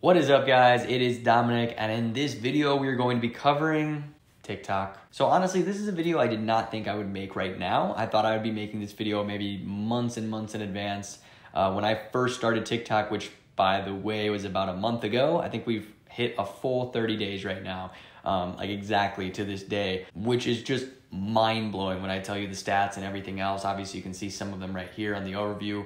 What is up, guys? It is Dominic, and in this video we are going to be covering TikTok. So honestly, this is a video I did not think I would make right now. I thought I would be making this video maybe months and months in advance. When I first started TikTok, which by the way was about a month ago, I think we've hit a full 30 days right now, like exactly to this day, which is just mind-blowing when I tell you the stats and everything else. Obviously, you can see some of them right here on the overview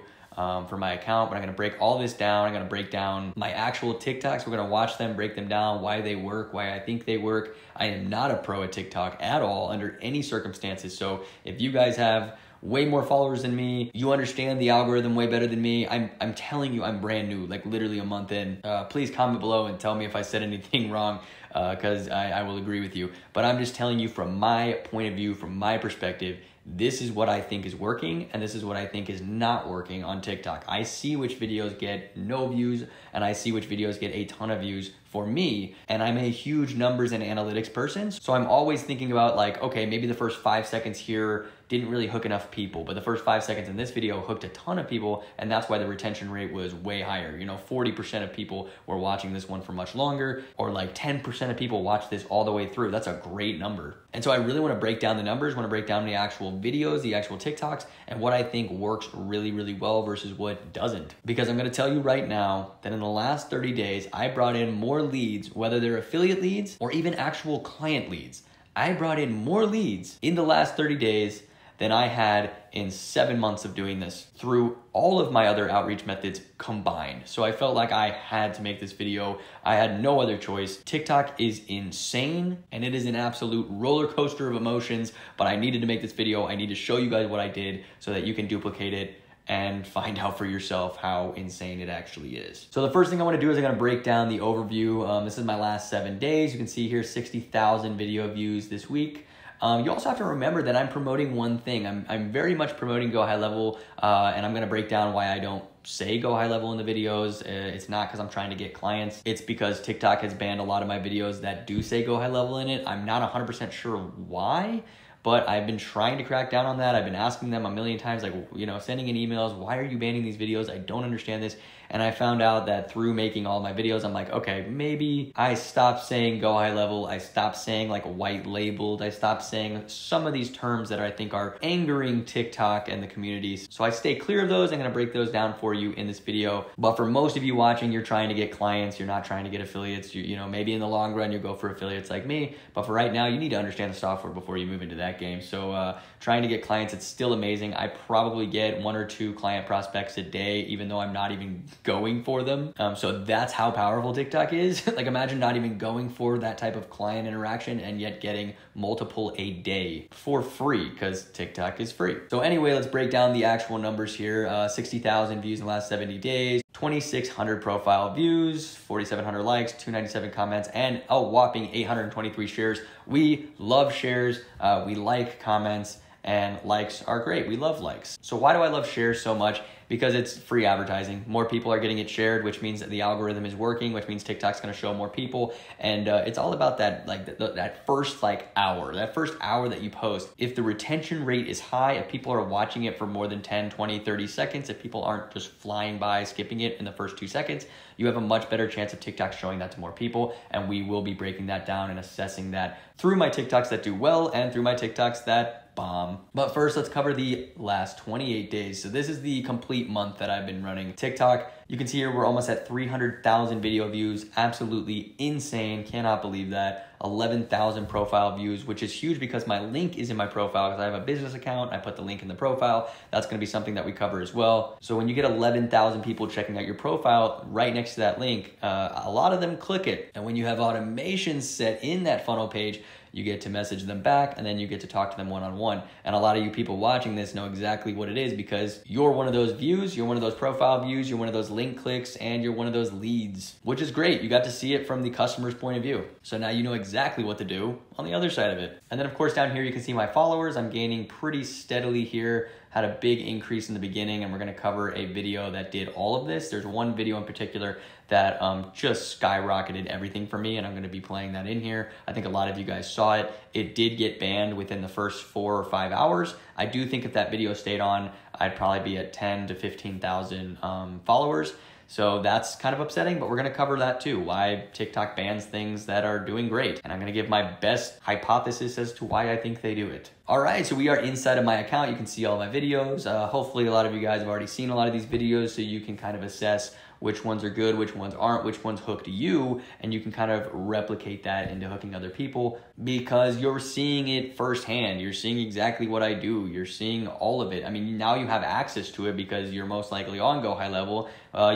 for my account, but I'm gonna break all this down. I'm gonna break down my actual TikToks. We're gonna watch them, break them down, why they work, why I think they work. I am not a pro at TikTok at all under any circumstances. So if you guys have way more followers than me, you understand the algorithm way better than me, I'm telling you, I'm brand new, like literally a month in. Please comment below and tell me if I said anything wrong, because I will agree with you. But I'm just telling you from my point of view, from my perspective, this is what I think is working, and this is what I think is not working on TikTok. I see which videos get no views, and I see which videos get a ton of views for me, and I'm a huge numbers and analytics person, so I'm always thinking about like, okay, maybe the first 5 seconds here didn't really hook enough people, but the first 5 seconds in this video hooked a ton of people, and that's why the retention rate was way higher. You know, 40% of people were watching this one for much longer, or like 10% of people watched this all the way through. That's a great number. And so I really want to break down the numbers, want to break down the actual videos, the actual TikToks, and what I think works really, really well versus what doesn't. Because I'm going to tell you right now that in the last 30 days, I brought in more leads, whether they're affiliate leads or even actual client leads. I brought in more leads in the last 30 days than I had in 7 months of doing this through all of my other outreach methods combined. So I felt like I had to make this video. I had no other choice. TikTok is insane, and it is an absolute roller coaster of emotions, but I needed to make this video. I need to show you guys what I did so that you can duplicate it and find out for yourself how insane it actually is. So the first thing I wanna do is I'm gonna break down the overview. This is my last 7 days. You can see here 60,000 video views this week. You also have to remember that I'm promoting one thing. I'm very much promoting GoHighLevel, and I'm gonna break down why I don't say GoHighLevel in the videos. It's not because I'm trying to get clients. It's because TikTok has banned a lot of my videos that do say GoHighLevel in it. I'm not 100% sure why, but I've been trying to crack down on that. I've been asking them a million times, like, you know, sending in emails, why are you banning these videos? I don't understand this. And I found out that through making all my videos, I'm like, okay, maybe I stopped saying GoHighLevel. I stopped saying like white labeled. I stopped saying some of these terms that I think are angering TikTok and the communities. So I stay clear of those. I'm gonna break those down for you in this video. But for most of you watching, you're trying to get clients. You're not trying to get affiliates. You know, maybe in the long run, you'll go for affiliates like me. But for right now, you need to understand the software before you move into that game. So trying to get clients, it's still amazing. I probably get 1 or 2 client prospects a day, even though I'm not even going for them. So that's how powerful TikTok is. Like, imagine not even going for that type of client interaction and yet getting multiple a day for free, because TikTok is free. So anyway, let's break down the actual numbers here. 60,000 views in the last 70 days, 2,600 profile views, 4,700 likes, 297 comments, and a whopping 823 shares. We love shares. We like comments, and likes are great. We love likes. So why do I love shares so much? Because it's free advertising. More people are getting it shared, which means that the algorithm is working, which means TikTok's gonna show more people. And it's all about that, like that first hour that you post. If the retention rate is high, if people are watching it for more than 10, 20, 30 seconds, if people aren't just flying by, skipping it in the first 2 seconds, you have a much better chance of TikTok showing that to more people. And we will be breaking that down and assessing that through my TikToks that do well and through my TikToks that bomb. But first, let's cover the last 28 days. So this is the complete month that I've been running TikTok. You can see here we're almost at 300,000 video views. Absolutely insane. Cannot believe that. 11,000 profile views, which is huge because my link is in my profile because I have a business account. I put the link in the profile. That's going to be something that we cover as well. So when you get 11,000 people checking out your profile right next to that link, a lot of them click it. And when you have automations set in that funnel page, you get to message them back, and then you get to talk to them one-on-one. And a lot of you people watching this know exactly what it is because you're one of those views, you're one of those profile views, you're one of those link clicks, and you're one of those leads, which is great. You got to see it from the customer's point of view. So now you know exactly what to do on the other side of it. And then of course down here you can see my followers. I'm gaining pretty steadily here. Had a big increase in the beginning, and we're gonna cover a video that did all of this. There's one video in particular that just skyrocketed everything for me, and I'm gonna be playing that in here. I think a lot of you guys saw it. It did get banned within the first 4 or 5 hours. I do think if that video stayed on, I'd probably be at 10 to 15,000 followers. So that's kind of upsetting, but we're gonna cover that too, why TikTok bans things that are doing great. And I'm gonna give my best hypothesis as to why I think they do it. All right, so we are inside of my account. You can see all my videos. Hopefully a lot of you guys have already seen a lot of these videos, so you can kind of assess which ones are good, which ones aren't, which ones hook to you, and you can kind of replicate that into hooking other people because you're seeing it firsthand. You're seeing exactly what I do. You're seeing all of it. I mean, now you have access to it because you're most likely on GoHighLevel.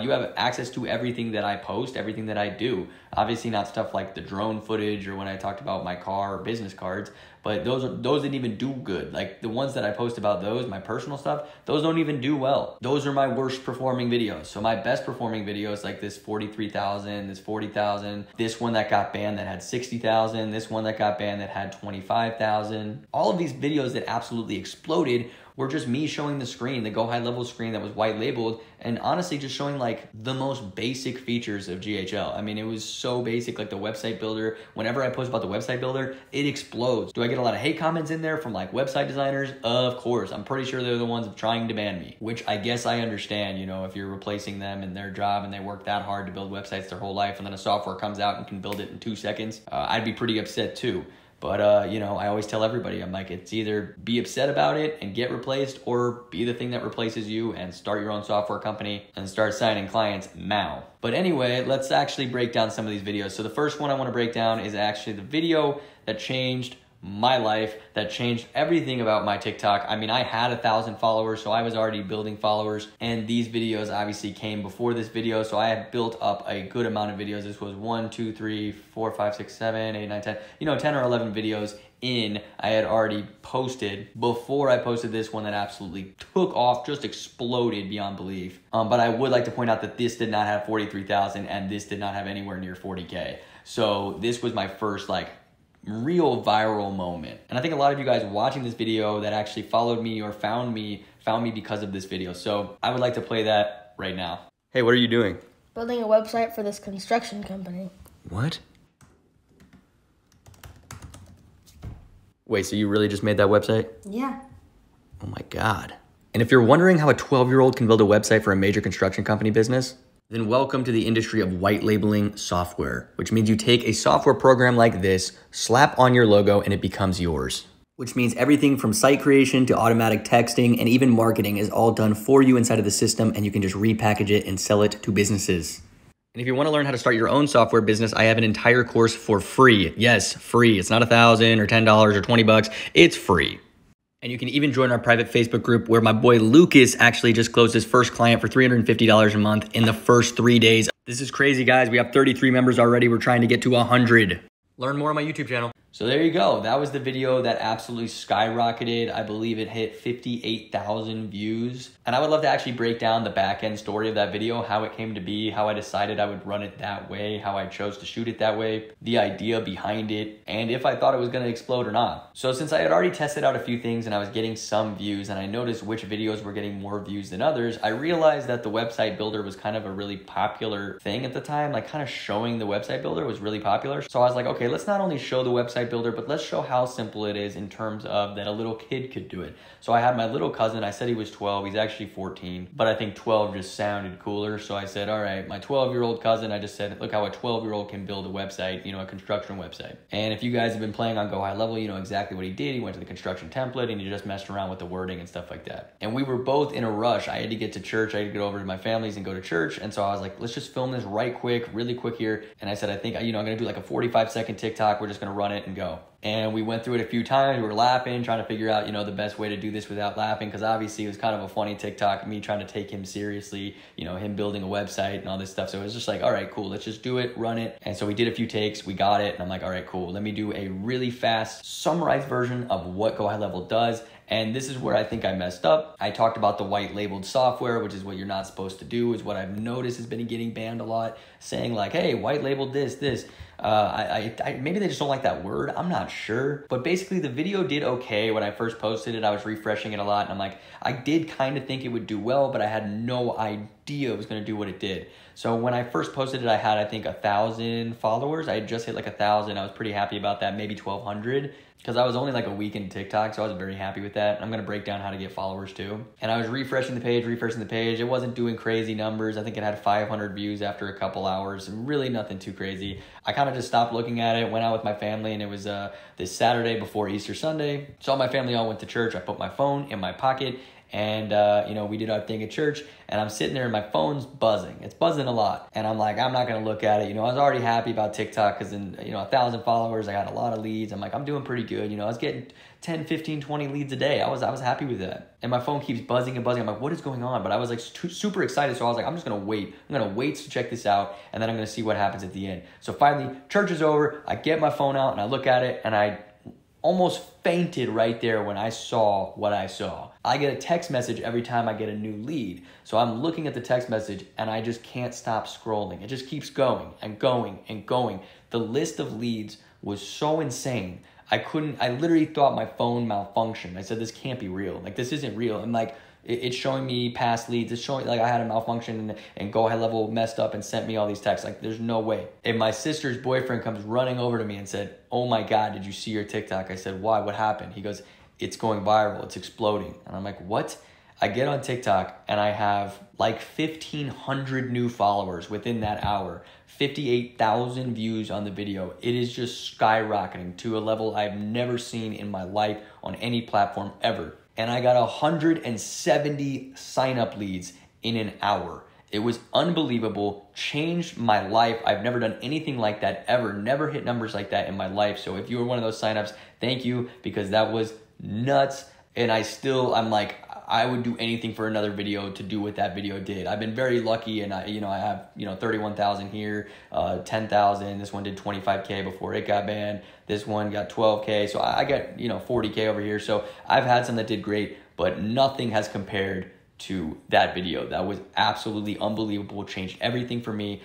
You have access to everything that I post, everything that I do. Obviously not stuff like the drone footage or when I talked about my car or business cards, but those didn't even do good. Like the ones that I post about those, my personal stuff, those don't even do well. Those are my worst performing videos. So my best performing videos like this 43,000, this 40,000, this one that got banned that had 60,000, this one that got banned that had 25,000. All of these videos that absolutely exploded were just me showing the screen, the GoHighLevel screen that was white labeled, and honestly just showing like the most basic features of GHL. I mean, it was so basic, like the website builder. Whenever I post about the website builder, it explodes. Do I get a lot of hate comments in there from like website designers? Of course. I'm pretty sure they're the ones trying to ban me, which I guess I understand, you know, if you're replacing them in their job and they work that hard to build websites their whole life and then a software comes out and can build it in 2 seconds, I'd be pretty upset too. But, you know, I always tell everybody, I'm like, it's either be upset about it and get replaced or be the thing that replaces you and start your own software company and start signing clients now. But anyway, let's actually break down some of these videos. So the first one I want to break down is actually the video that changed my life, that changed everything about my TikTok. I mean, I had 1,000 followers, so I was already building followers, and these videos obviously came before this video, so I had built up a good amount of videos. This was 1, 2, 3, 4, 5, 6, 7, 8, 9, 10, you know, 10 or 11 videos in I had already posted before I posted this one that absolutely took off, just exploded beyond belief. But I would like to point out that this did not have 43,000 and this did not have anywhere near 40K. So this was my first like real viral moment. And I think a lot of you guys watching this video that actually followed me or found me because of this video. So I would like to play that right now. Hey, what are you doing? Building a website for this construction company. What? Wait, so you really just made that website? Yeah. Oh my God. And if you're wondering how a 12-year-old can build a website for a major construction company business, then welcome to the industry of white labeling software, which means you take a software program like this, slap on your logo, and it becomes yours. Which means everything from site creation to automatic texting and even marketing is all done for you inside of the system, and you can just repackage it and sell it to businesses. And if you want to learn how to start your own software business, I have an entire course for free. Yes, free. It's not $1,000 or $10 or $20. It's free. And you can even join our private Facebook group where my boy Lucas actually just closed his first client for $350 a month in the first 3 days. This is crazy, guys. We have 33 members already. We're trying to get to 100. Learn more on my YouTube channel. So there you go. That was the video that absolutely skyrocketed. I believe it hit 58,000 views. And I would love to actually break down the back end story of that video, how it came to be, how I decided I would run it that way, how I chose to shoot it that way, the idea behind it, and if I thought it was gonna explode or not. So since I had already tested out a few things and I was getting some views and I noticed which videos were getting more views than others, I realized that the website builder was kind of a really popular thing at the time. Like kind of showing the website builder was really popular. So I was like, okay, let's not only show the website builder, but let's show how simple it is in terms of that a little kid could do it. So I had my little cousin, I said he was 12, he's actually 14, but I think 12 just sounded cooler. So I said, all right, my 12-year-old cousin, I just said, look how a 12-year-old can build a website, you know, a construction website. And if you guys have been playing on GoHighLevel, you know exactly what he did. He went to the construction template and he just messed around with the wording and stuff like that. And we were both in a rush. I had to get to church, I had to get over to my family's and go to church. And so I was like, let's just film this right quick, really quick here. And I said, I think, you know, I'm gonna do like a 45-second TikTok. We're just gonna run it and go. And we went through it a few times. We were laughing, trying to figure out, you know, the best way to do this without laughing, because obviously it was kind of a funny TikTok, me trying to take him seriously, you know, him building a website and all this stuff. So it was just like, all right, cool, let's just do it, run it. And so we did a few takes, we got it, and I'm like, all right, cool, let me do a really fast summarized version of what GoHighLevel does. And this is where I think I messed up. I talked about the white labeled software, which is what you're not supposed to do, is what I've noticed has been getting banned a lot, saying like, hey, white labeled this. Maybe they just don't like that word. I'm not sure. But basically the video did okay. When I first posted it, I was refreshing it a lot. And I'm like, I did kind of think it would do well, but I had no idea it was gonna do what it did. So when I first posted it, I had, I think, 1,000 followers. I had just hit like 1,000. I was pretty happy about that, maybe 1,200, because I was only like a week into TikTok, so I was very happy with that. I'm gonna break down how to get followers too. And I was refreshing the page. It wasn't doing crazy numbers. I think it had 500 views after a couple hours, really nothing too crazy. I kind of just stopped looking at it, went out with my family, and it was this Saturday before Easter Sunday. So my family all went to church. I put my phone in my pocket, and we did our thing at church, and I'm sitting there and my phone's buzzing. It's buzzing a lot. And I'm like, I'm not gonna look at it. I was already happy about TikTok because in 1,000 followers, I got a lot of leads. I'm like, I'm doing pretty good. I was getting 10, 15, 20 leads a day. I was happy with that. And my phone keeps buzzing and buzzing. I'm like, what is going on? But I was like super excited. So I was like, I'm just gonna wait. I'm gonna wait to check this out, and then I'm gonna see what happens at the end. So finally, church is over. I get my phone out and I look at it, and I almost fainted right there when I saw what I saw. I get a text message every time I get a new lead. So I'm looking at the text message and I just can't stop scrolling. It just keeps going and going and going. The list of leads was so insane. I literally thought my phone malfunctioned. I said, this can't be real. Like, this isn't real. I'm like, it's showing me past leads. It's showing like I had a malfunction and GoHighLevel messed up and sent me all these texts. Like, there's no way. And my sister's boyfriend comes running over to me and said, oh my God, did you see your TikTok? I said, why? What happened? He goes, it's going viral. It's exploding. And I'm like, what? I get on TikTok and I have like 1,500 new followers within that hour, 58,000 views on the video. It is just skyrocketing to a level I've never seen in my life on any platform ever. And I got 170 sign-up leads in an hour. It was unbelievable, changed my life. I've never done anything like that ever, never hit numbers like that in my life. So if you were one of those signups, thank you, because that was nuts. And I'm like, I would do anything for another video to do what that video did. I've been very lucky, and I have 31,000 here, 10,000. This one did 25K before it got banned. This one got 12K. So I got 40K over here. So I've had some that did great, but nothing has compared to that video. That was absolutely unbelievable. Changed everything for me.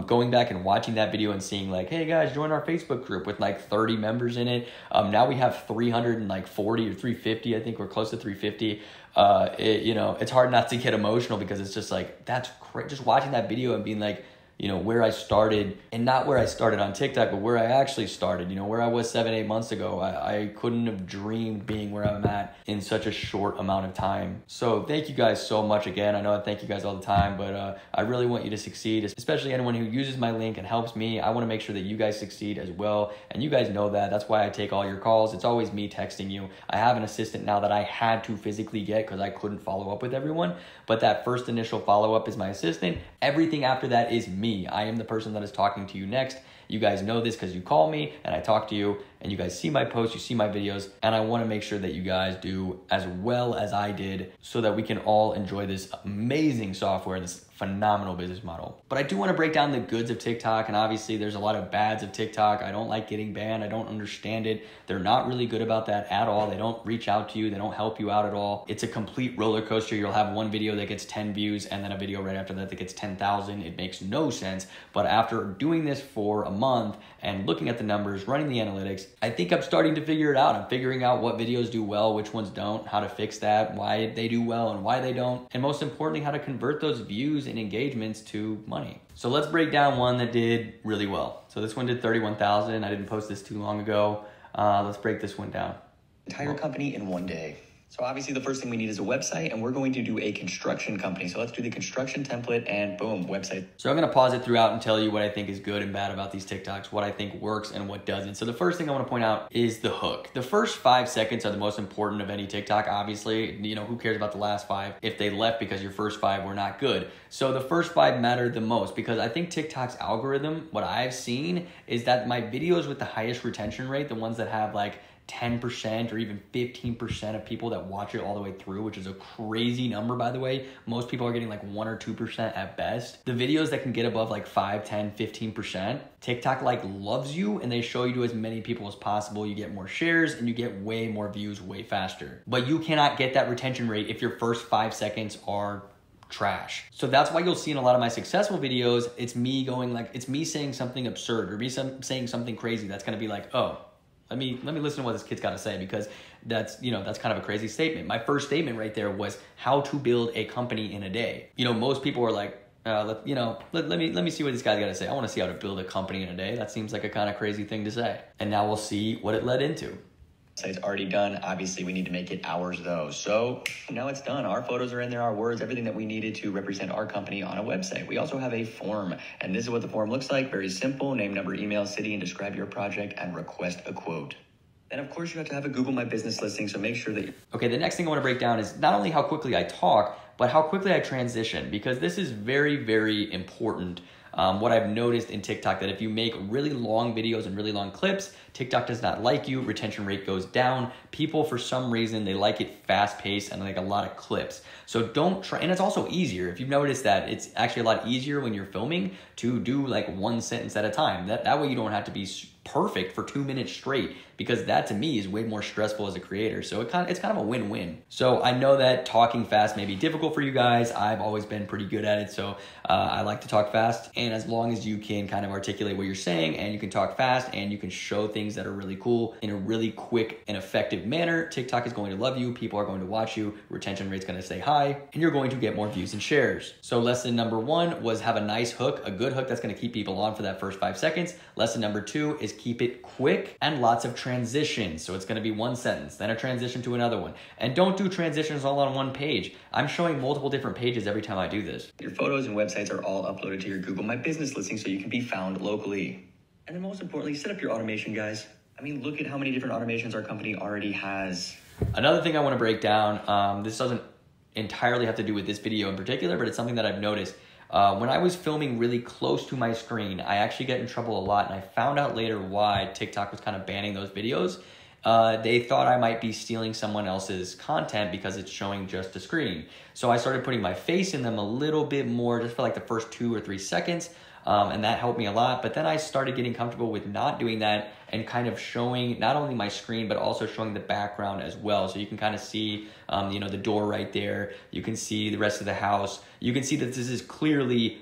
Going back and watching that video and seeing like, hey guys, join our Facebook group with like 30 members in it. Now we have 340 or 350. I think we're close to 350. It's hard not to get emotional because it's just like, that's great. Just watching that video and being like, where I started, and not where I started on TikTok, but where I actually started, where I was 7-8 months ago. I couldn't have dreamed being where I'm at in such a short amount of time. So thank you guys so much again. I know I thank you guys all the time, but I really want you to succeed, especially anyone who uses my link and helps me. I want to make sure that you guys succeed as well. And you guys know that. That's why I take all your calls. It's always me texting you. I have an assistant now that I had to physically get because I couldn't follow up with everyone. But that first initial follow-up is my assistant. Everything after that is me. I am the person that is talking to you next. You guys know this because you call me and I talk to you, and you guys see my posts, you see my videos, and I want to make sure that you guys do as well as I did so that we can all enjoy this amazing software, this phenomenal business model. But I do want to break down the goods of TikTok, and obviously there's a lot of bads of TikTok. I don't like getting banned. I don't understand it. They're not really good about that at all. They don't reach out to you. They don't help you out at all. It's a complete roller coaster. You'll have one video that gets 10 views and then a video right after that that gets 10,000. It makes no sense. But after doing this for a month and looking at the numbers, running the analytics, I think I'm starting to figure it out. I'm figuring out what videos do well, which ones don't, how to fix that, why they do well and why they don't, and most importantly, how to convert those views and engagements to money. So let's break down one that did really well. So this one did 31,000. I didn't post this too long ago. Let's break this one down. Entire company in one day. So obviously the first thing we need is a website, and we're going to do a construction company. So let's do the construction template and boom, website. So I'm going to pause it throughout and tell you what I think is good and bad about these TikToks, what I think works and what doesn't. So the first thing I want to point out is the hook. The first 5 seconds are the most important of any TikTok. Obviously, who cares about the last 5 if they left because your first 5 were not good. So the first 5 matter the most because I think TikTok's algorithm, what I've seen is that my videos with the highest retention rate, the ones that have like 10% or even 15% of people that watch it all the way through, which is a crazy number, by the way. Most people are getting like 1 or 2% at best. The videos that can get above like 5, 10, 15%, TikTok like loves you and they show you to as many people as possible. You get more shares and you get way more views way faster. But you cannot get that retention rate if your first 5 seconds are trash. So that's why you'll see in a lot of my successful videos, it's me saying something absurd or me saying something crazy that's gonna be like, oh, let me listen to what this kid's got to say, because that's kind of a crazy statement. My first statement right there was how to build a company in a day. Most people are like, let me see what this guy's got to say. I want to see how to build a company in a day. That seems like a kind of crazy thing to say. And now we'll see what it led into. It's already done. Obviously, we need to make it ours though. So now it's done. Our photos are in there, our words, everything that we needed to represent our company on a website. We also have a form, and this is what the form looks like. Very simple: name, number, email, city, and describe your project and request a quote. And of course, you have to have a Google My Business listing, so make sure that Okay, the next thing I want to break down is not only how quickly I talk, but how quickly I transition, because this is very, very important. What I've noticed in TikTok, that if you make really long videos and really long clips, TikTok does not like you, retention rate goes down. People, for some reason, they like it fast paced and like a lot of clips. So don't try, and it's also easier. If you've noticed that, it's actually a lot easier when you're filming to do like one sentence at a time. That way you don't have to be perfect for 2 minutes straight, because that to me is way more stressful as a creator. So it's kind of a win-win. So I know that talking fast may be difficult for you guys. I've always been pretty good at it. So I like to talk fast. And as long as you can kind of articulate what you're saying, and you can talk fast, and you can show things that are really cool in a really quick and effective manner, TikTok is going to love you. People are going to watch you. Retention rate's going to stay high, and you're going to get more views and shares. So lesson number 1 was have a nice hook, a good hook that's going to keep people on for that first 5 seconds. Lesson number 2 is keep it quick and lots of transitions. So it's going to be one sentence, then a transition to another one. And don't do transitions all on one page. I'm showing multiple different pages every time I do this. your photos and websites are all uploaded to your Google My Business listing so you can be found locally. And then most importantly, set up your automation, guys. I mean, look at how many different automations our company already has. Another thing I want to break down, this doesn't entirely have to do with this video in particular, but it's something that I've noticed. When I was filming really close to my screen, I actually get in trouble a lot, and I found out later why TikTok was kind of banning those videos. They thought I might be stealing someone else's content because it's showing just the screen. So I started putting my face in them a little bit more, just for like the first 2 or 3 seconds. And that helped me a lot. But then I started getting comfortable with not doing that and kind of showing not only my screen, but also showing the background as well. So you can kind of see, the door right there. You can see the rest of the house. You can see that this is clearly,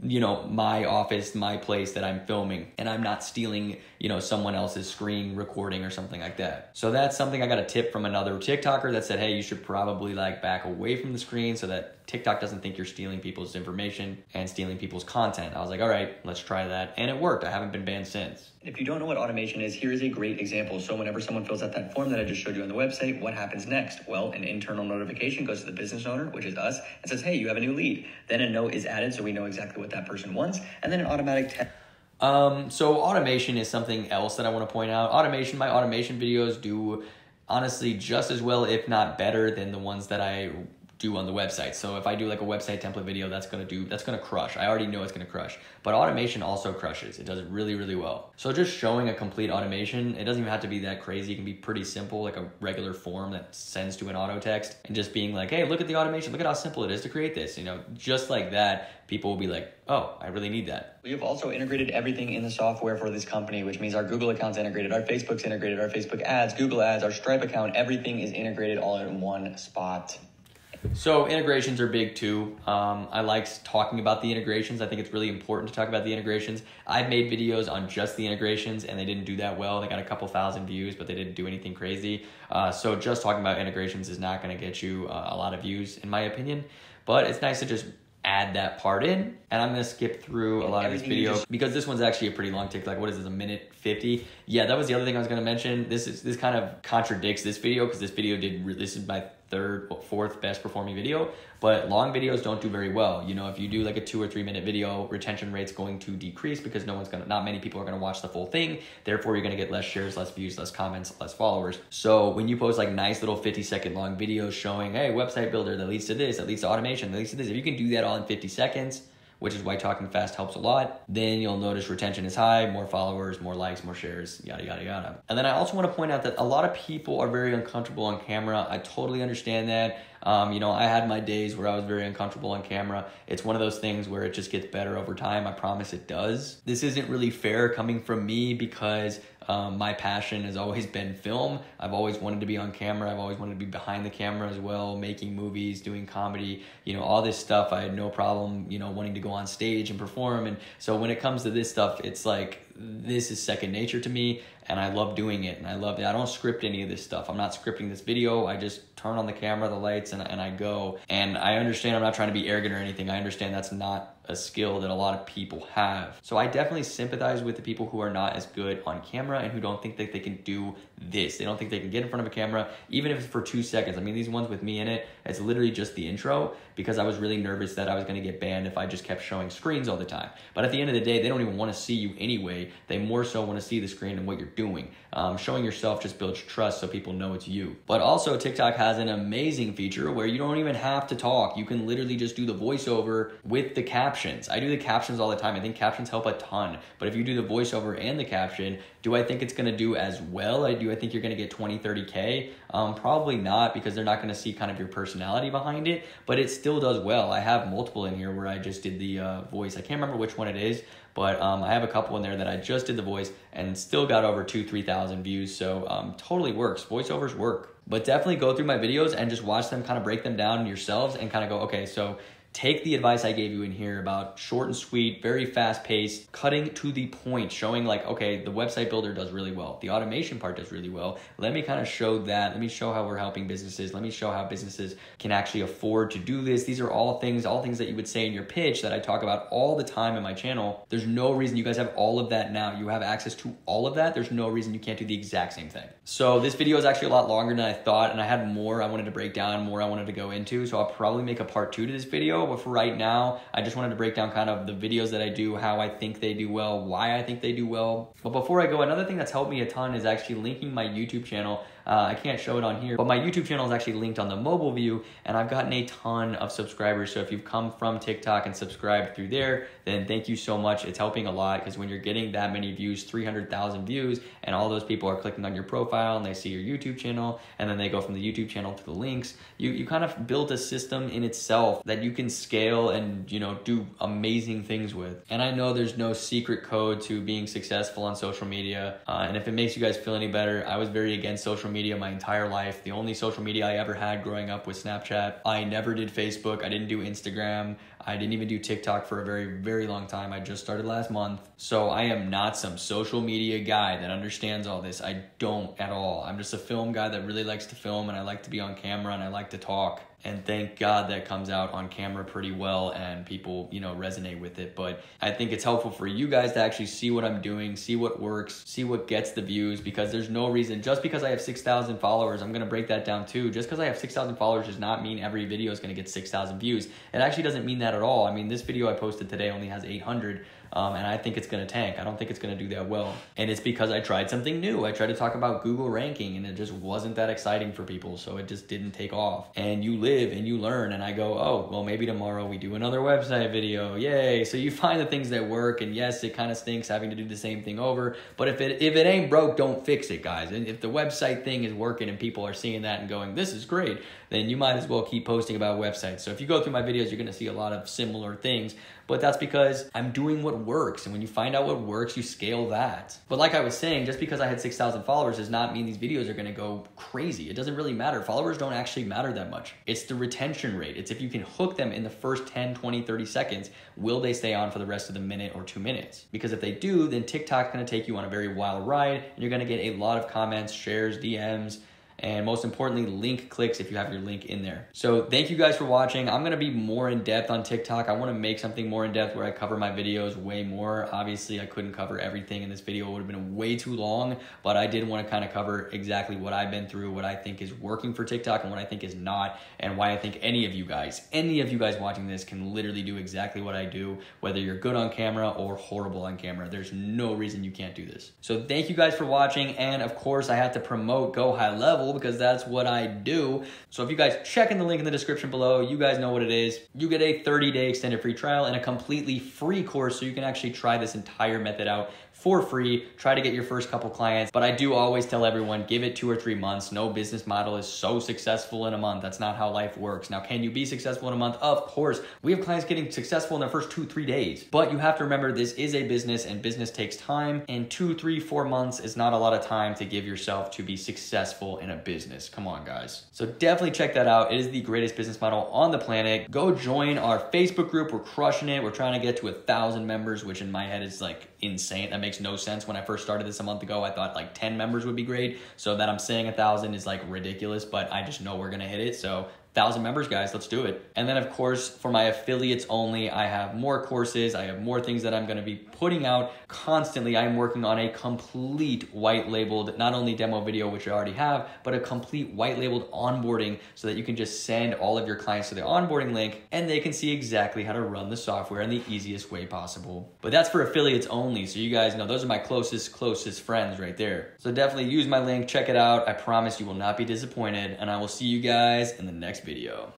my office, my place that I'm filming, and I'm not stealing, someone else's screen recording or something like that. So that's something I got a tip from another TikToker that said, hey, you should probably like back away from the screen so that TikTok doesn't think you're stealing people's information and stealing people's content. I was like, all right, let's try that. And it worked. I haven't been banned since. If you don't know what automation is, here is a great example. So whenever someone fills out that form that I just showed you on the website, what happens next? Well, an internal notification goes to the business owner, which is us, and says, hey, you have a new lead. Then a note is added so we know exactly what that person wants, and then an automatic text. So automation is something else that I want to point out. My automation videos do honestly just as well, if not better, than the ones that I do on the website. So if I do like a website template video, that's gonna crush. I already know it's gonna crush. But automation also crushes. It does it really, really well. So just showing a complete automation, it doesn't even have to be that crazy. It can be pretty simple, like a regular form that sends to an auto text, and just being like, hey, look at the automation. Look at how simple it is to create this. Just like that, people will be like, oh, I really need that. We have also integrated everything in the software for this company, which means our Google account's integrated, our Facebook's integrated, our Facebook ads, Google ads, our Stripe account, everything is integrated all in one spot. So integrations are big too. I like talking about the integrations. I think it's really important to talk about the integrations. I've made videos on just the integrations and they didn't do that well. They got a couple thousand views, but they didn't do anything crazy. So just talking about integrations is not going to get you a lot of views, in my opinion. But it's nice to just add that part in. And I'm going to skip through a lot of this video because this one's actually a pretty long TikTok. What is this, 1:50? Yeah, that was the other thing I was going to mention. This kind of contradicts this video because this video this is my fourth best performing video, but long videos don't do very well. If you do like a 2 or 3 minute video, retention rate's going to decrease because not many people are going to watch the full thing. Therefore, you're going to get less shares, less views, less comments, less followers. So when you post like nice little 50-second long videos showing, hey, website builder that leads to this, that leads to automation, that leads to this, if you can do that all in 50 seconds, which is why talking fast helps a lot, then you'll notice retention is high, more followers, more likes, more shares, yada, yada, yada. And then I also want to point out that a lot of people are very uncomfortable on camera. I totally understand that. I had my days where I was very uncomfortable on camera. It's one of those things where it just gets better over time. I promise it does. This isn't really fair coming from me because My passion has always been film. I've always wanted to be on camera. I've always wanted to be behind the camera as well, making movies, doing comedy, all this stuff. I had no problem, wanting to go on stage and perform. And so when it comes to this stuff, it's like, this is second nature to me, and I love doing it, and I love it. I don't script any of this stuff. I'm not scripting this video. I just turn on the camera, the lights, and I go. And I understand I'm not trying to be arrogant or anything. I understand that's not a skill that a lot of people have. So I definitely sympathize with the people who are not as good on camera and who don't think that they can do this. They don't think they can get in front of a camera, even if it's for 2 seconds. I mean, these ones with me in it, it's literally just the intro, because I was really nervous that I was gonna get banned if I just kept showing screens all the time. But at the end of the day, they don't even wanna see you anyway. They more so wanna see the screen and what you're doing. Showing yourself just builds trust so people know it's you. But also TikTok has an amazing feature where you don't even have to talk. You can literally just do the voiceover with the captions. I do the captions all the time. I think captions help a ton. But if you do the voiceover and the caption, do I think it's gonna do as well? Do I think you're gonna get 20, 30K? Probably not, because they're not gonna see kind of your personality behind it, but it still does well. I have multiple in here where I just did the voice. I can't remember which one it is, but I have a couple in there that I just did the voice and still got over 2,000-3,000 views. So totally works. Voiceovers work. But definitely go through my videos and just watch them, kind of break them down yourselves and kind of go, okay, so take the advice I gave you in here about short and sweet, very fast paced, cutting to the point, showing like, okay, the website builder does really well. The automation part does really well. Let me kind of show that. Let me show how we're helping businesses. Let me show how businesses can actually afford to do this. These are all things that you would say in your pitch that I talk about all the time in my channel. There's no reason you guys have all of that now. You have access to all of that. There's no reason you can't do the exact same thing. So this video is actually a lot longer than I thought, and I had more I wanted to break down, more I wanted to go into. So I'll probably make a part 2 to this video. But for right now, I just wanted to break down kind of the videos that I do, how I think they do well, why I think they do well. But before I go, another thing that's helped me a ton is actually linking my YouTube channel. I can't show it on here, but my YouTube channel is actually linked on the mobile view, and I've gotten a ton of subscribers. So if you've come from TikTok and subscribed through there, then thank you so much. It's helping a lot, because when you're getting that many views, 300,000 views, and all those people are clicking on your profile and they see your YouTube channel, and then they go from the YouTube channel to the links, you kind of built a system in itself that you can scale and do amazing things with. And I know there's no secret code to being successful on social media, and if it makes you guys feel any better, I was very against social media my entire life. The only social media I ever had growing up was Snapchat. I never did Facebook. I didn't do Instagram. I didn't even do TikTok for a very, very long time. I just started last month. So I am not some social media guy that understands all this. I don't at all. I'm just a film guy that really likes to film, and I like to be on camera, and I like to talk. And thank God that comes out on camera pretty well, and people, resonate with it. But I think it's helpful for you guys to actually see what I'm doing, see what works, see what gets the views, because there's no reason, just because I have 6,000 followers, I'm gonna break that down too. Just because I have 6,000 followers does not mean every video is gonna get 6,000 views. It actually doesn't mean that at all. I mean, this video I posted today only has 800. And I think it's gonna tank. I don't think it's gonna do that well. And it's because I tried something new. I tried to talk about Google ranking, and it just wasn't that exciting for people, so it just didn't take off. And you live and you learn, and I go, oh, well, maybe tomorrow we do another website video, yay. So you find the things that work, and yes, it kind of stinks having to do the same thing over, but if it ain't broke, don't fix it, guys. And if the website thing is working and people are seeing that and going, this is great, then you might as well keep posting about websites. So if you go through my videos, you're gonna see a lot of similar things, but that's because I'm doing what works. And when you find out what works, you scale that. But like I was saying, just because I had 6,000 followers does not mean these videos are gonna go crazy. It doesn't really matter. Followers don't actually matter that much. It's the retention rate. It's if you can hook them in the first 10, 20, 30 seconds, will they stay on for the rest of the minute or 2 minutes? Because if they do, then TikTok's gonna take you on a very wild ride, and you're gonna get a lot of comments, shares, DMs, and most importantly, link clicks if you have your link in there. So thank you guys for watching. I'm gonna be more in depth on TikTok. I wanna make something more in depth where I cover my videos way more. Obviously, I couldn't cover everything in this video. It would have been way too long, but I did wanna kind of cover exactly what I've been through, what I think is working for TikTok and what I think is not, and why I think any of you guys watching this can literally do exactly what I do, whether you're good on camera or horrible on camera. There's no reason you can't do this. So thank you guys for watching, and of course, I have to promote GoHighLevel, because that's what I do. So if you guys check in the link in the description below, you guys know what it is. You get a 30-day extended free trial and a completely free course, so you can actually try this entire method out for free. Try to get your first couple clients, but I do always tell everyone, give it 2 or 3 months. No business model is so successful in a month. That's not how life works. Now, can you be successful in a month? Of course. We have clients getting successful in their first 2-3 days, but you have to remember this is a business and business takes time, and 2, 3, 4 months is not a lot of time to give yourself to be successful in a business. Come on, guys. So definitely check that out. It is the greatest business model on the planet. Go join our Facebook group. We're crushing it. We're trying to get to 1,000 members, which in my head is like insane. That makes no sense. When I first started this a month ago, I thought like 10 members would be great. So that I'm saying 1,000 is like ridiculous, but I just know we're gonna hit it. So 1,000 members, guys, let's do it. And then of course, for my affiliates only, I have more courses. I have more things that I'm gonna be putting out constantly. I'm working on a complete white labeled, not only demo video, which I already have, but a complete white labeled onboarding so that you can just send all of your clients to the onboarding link and they can see exactly how to run the software in the easiest way possible. But that's for affiliates only. So you guys know, those are my closest friends right there. So definitely use my link, check it out. I promise you will not be disappointed, and I will see you guys in the next video.